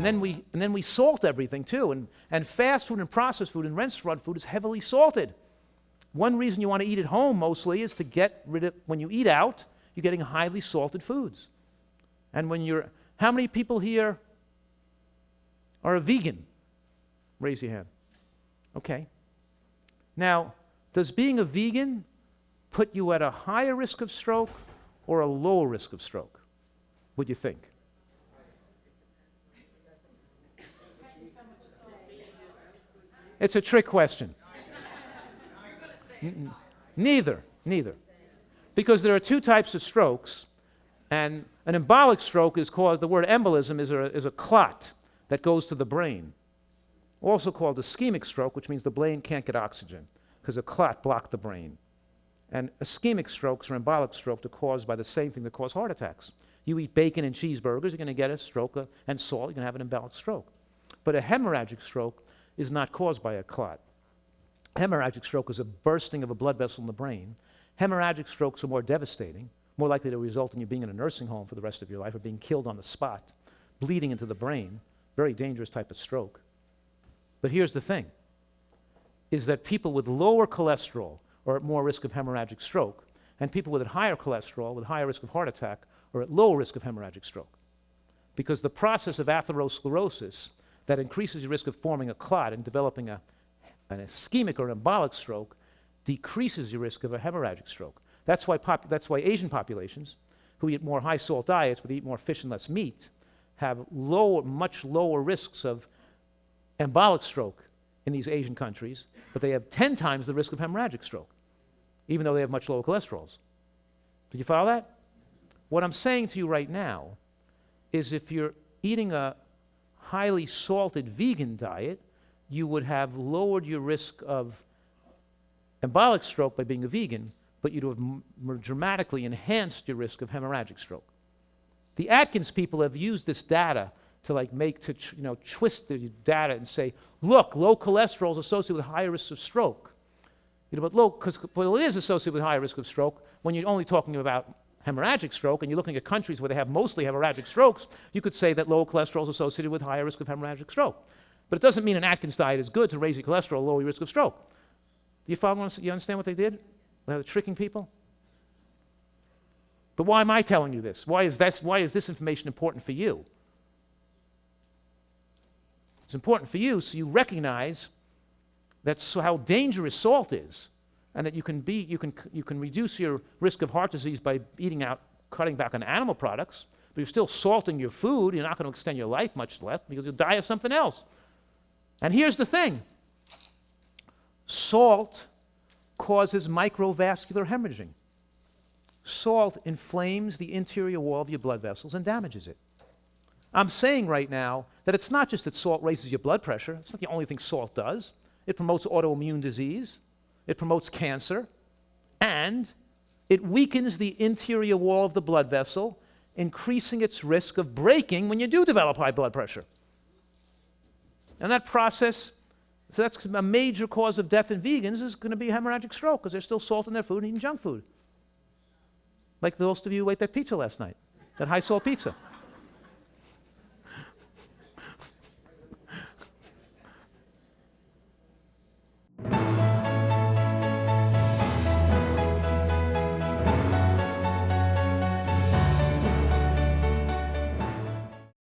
And then we salt everything too. And fast food and processed food and restaurant food is heavily salted. One reason you want to eat at home mostly is to get rid of, when you eat out, you're getting highly salted foods. And how many people here are a vegan? Raise your hand. Okay. Now, does being a vegan put you at a higher risk of stroke or a lower risk of stroke? What do you think? It's a trick question. Neither. Because there are two types of strokes, and an embolic stroke is caused, the word embolism is a clot that goes to the brain. Also called ischemic stroke, which means the brain can't get oxygen because a clot blocked the brain. And ischemic strokes or embolic strokes are caused by the same thing that cause heart attacks. You eat bacon and cheeseburgers, you're going to get a stroke, and salt, you're going to have an embolic stroke. But a hemorrhagic stroke is not caused by a clot. Hemorrhagic stroke is a bursting of a blood vessel in the brain. Hemorrhagic strokes are more devastating, more likely to result in you being in a nursing home for the rest of your life or being killed on the spot, bleeding into the brain, very dangerous type of stroke. But here's the thing, is that people with lower cholesterol are at more risk of hemorrhagic stroke, and people with higher cholesterol, with higher risk of heart attack, are at lower risk of hemorrhagic stroke. Because the process of atherosclerosis that increases your risk of forming a clot and developing an ischemic or embolic stroke decreases your risk of a hemorrhagic stroke. That's why Asian populations who eat more high salt diets but eat more fish and less meat have much lower risks of embolic stroke in these Asian countries, but they have 10 times the risk of hemorrhagic stroke, even though they have much lower cholesterols. Did you follow that? What I'm saying to you right now is if you're eating a highly salted vegan diet, you would have lowered your risk of embolic stroke by being a vegan, but you'd have dramatically enhanced your risk of hemorrhagic stroke. The Atkins people have used this data to twist the data and say, look, low cholesterol is associated with higher risks of stroke. But it is associated with higher risk of stroke when you're only talking about hemorrhagic stroke, and you're looking at countries where they have mostly hemorrhagic strokes, you could say that low cholesterol is associated with higher risk of hemorrhagic stroke. But it doesn't mean an Atkins diet is good to raise your cholesterol, lower your risk of stroke. Do you follow? You understand what they did? They're tricking people? But why am I telling you this? Why is this information important for you? It's important for you so you recognize how dangerous salt is, and that you can reduce your risk of heart disease by eating out, cutting back on animal products, but you're still salting your food. You're not going to extend your life much less because you'll die of something else. And here's the thing. Salt causes microvascular hemorrhaging. Salt inflames the interior wall of your blood vessels and damages it. I'm saying right now that it's not just that salt raises your blood pressure. It's not the only thing salt does. It promotes autoimmune disease. It promotes cancer. And it weakens the interior wall of the blood vessel, increasing its risk of breaking when you do develop high blood pressure. And that process, so that's a major cause of death in vegans, is going to be hemorrhagic stroke because they're still salting their food and eating junk food. Like most of you who ate that pizza last night, that high salt pizza.